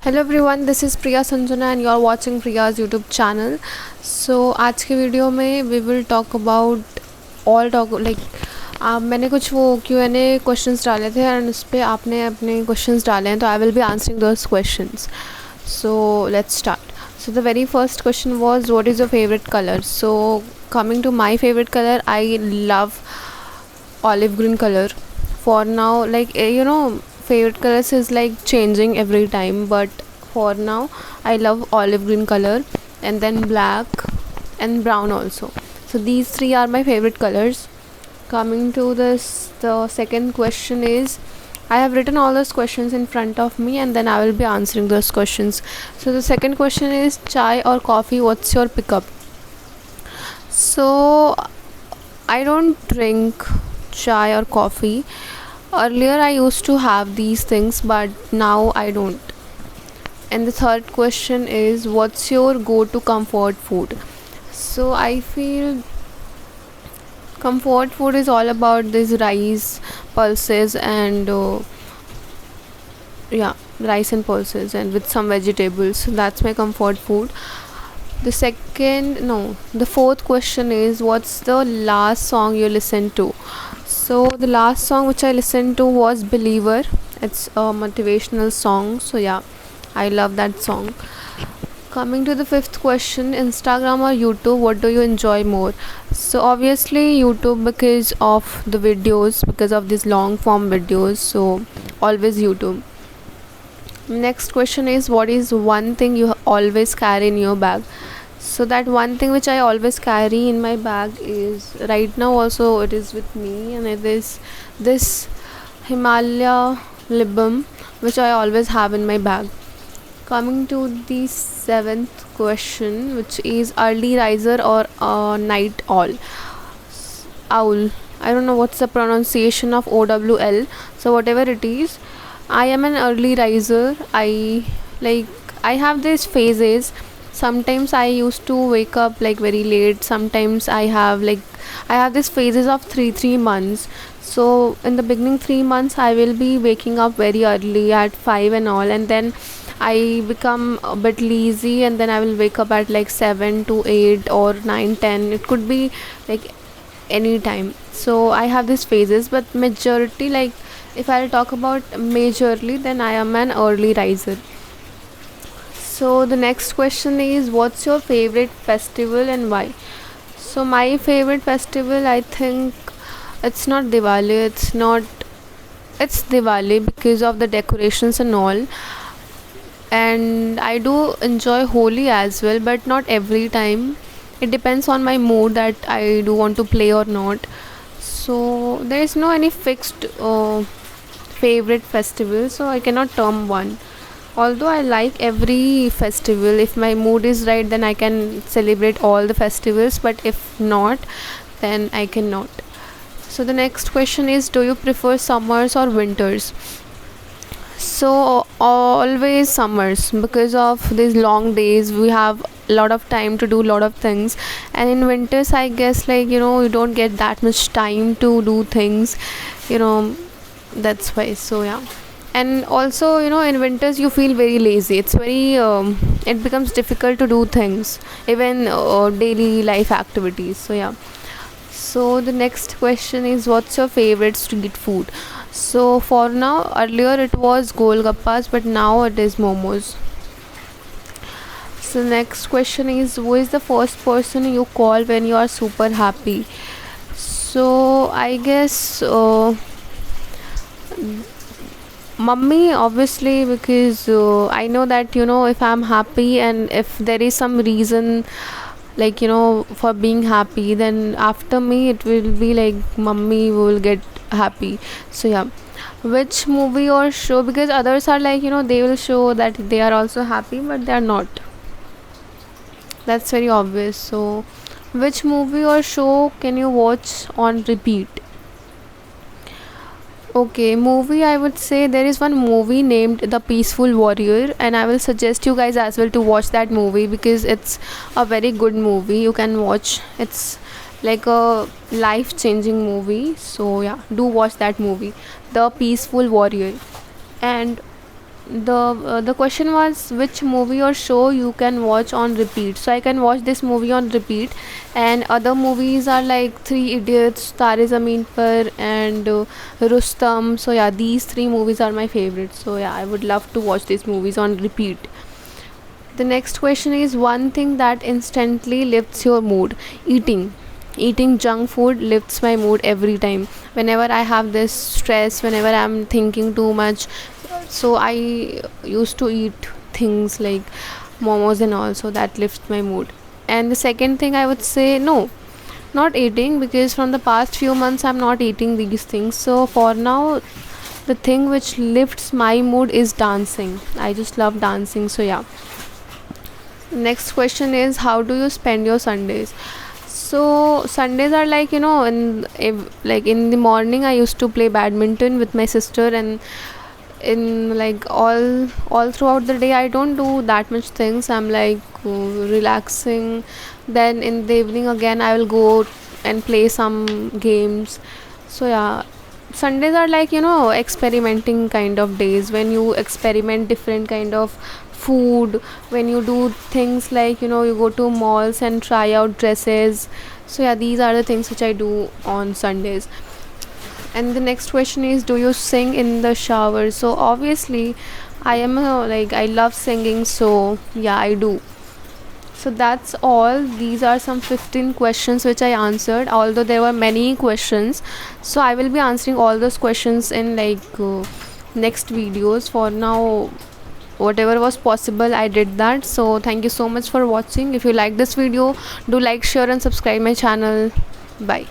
Hello everyone, this is Priya Sanjana and you are watching Priya's YouTube channel. So आज के video में we will talk about all talk like मैंने कुछ वो Q&A questions डाले थे एंड उस पर आपने अपने क्वेश्चंस डाले हैं, तो I will be answering those questions. So let's start. So the very first question was, what is your favorite color? So coming to my favorite color, I love olive green color. For now, like favorite colors is like changing every time, but for now I love olive green color, and then black and brown also. So these three are my favorite colors. Coming to this, the second question is, I have written all those questions in front of me and then I will be answering those questions. So the second question is, chai or coffee, what's your pickup? So I don't drink chai or coffee. Earlier I used to have these things, but now I don't. And the third question is, what's your go-to comfort food? So I feel comfort food is all about this rice, pulses, and rice and pulses, and with some vegetables. So that's my comfort food. The fourth question is, what's the last song you listened to? So the last song which I listened to was Believer. It's a motivational song. So yeah, I love that song. Coming to the fifth question, Instagram or YouTube, what do you enjoy more? So obviously YouTube, because of the videos, because of these long form videos. So always YouTube. Next question is, what is one thing you always carry in your bag? So that one thing which I always carry in my bag is, right now also it is with me, and it is this Himalaya lip balm which I always have in my bag. Coming to the seventh question, which is early riser or night owl. I don't know what's the pronunciation of OWL. So whatever it is, I am an early riser. I have these phases. Sometimes I used to wake up like very late. Sometimes I have these phases of three months. So in the beginning 3 months I will be waking up very early at 5 and all, and then I become a bit lazy, and then I will wake up at like 7 to 8 or 9, 10. It could be like any time. So I have these phases, but majority, like if I'll talk about majorly, then I am an early riser. So the next question is, what's your favorite festival and why? So my favorite festival, I think it's not Diwali. It's Diwali because of the decorations and all, and I do enjoy Holi as well, but not every time. It depends on my mood that I do want to play or not. So there is no any fixed favorite festival, so I cannot term one. Although I like every festival, if my mood is right, then I can celebrate all the festivals, but if not, then I cannot. So the next question is, do you prefer summers or winters? So always summers, because of these long days we have a lot of time to do a lot of things, and in winters I guess, like you don't get that much time to do things, you know that's why. So yeah, and also in winters you feel very lazy. It's very it becomes difficult to do things, even daily life activities. So yeah. So the next question is, what's your favorite street food? So for now, earlier it was Golgappas, but now it is momos. So next question is, who is the first person you call when you are super happy? So I guess mummy, obviously, because I know that if I'm happy and if there is some reason, like for being happy, then after me it will be like mummy will get happy. So yeah. Which movie or show? Because others are like they will show that they are also happy, but they are not. That's very obvious. So which movie or show can you watch on repeat? Okay, movie, I would say there is one movie named The Peaceful Warrior, and I will suggest you guys as well to watch that movie because it's a very good movie. You can watch. It's like a life-changing movie. So yeah, do watch that movie, The Peaceful Warrior. And the question was which movie or show you can watch on repeat. So I can watch this movie on repeat, and other movies are like Three Idiots, Tare Zameen Par, and Rustam. So yeah, these three movies are my favorite. So yeah, I would love to watch these movies on repeat. The next question is one thing that instantly lifts your mood. Eating. Eating junk food lifts my mood every time. Whenever I have this stress, whenever I'm thinking too much, so I used to eat things like momos and all, so that lifts my mood. And the second thing I would say, no, not eating, because from the past few months I'm not eating these things. So for now, the thing which lifts my mood is dancing. I just love dancing. So yeah. Next question is how do you spend your Sundays? So Sundays are like, like in the morning I used to play badminton with my sister, and in like all throughout the day I don't do that much things. I'm like relaxing. Then in the evening again I will go and play some games. So yeah, Sundays are like, experimenting kind of days, when you experiment different kind of food, when you do things like, you go to malls and try out dresses. So yeah, these are the things which I do on Sundays. And the next question is, do you sing in the shower? So obviously I am like, I love singing, so yeah, I do. So that's all. These are some 15 questions which I answered, although there were many questions. So I will be answering all those questions in like next videos. For now, whatever was possible I did that. So thank you so much for watching. If you like this video, do like, share and subscribe my channel. Bye.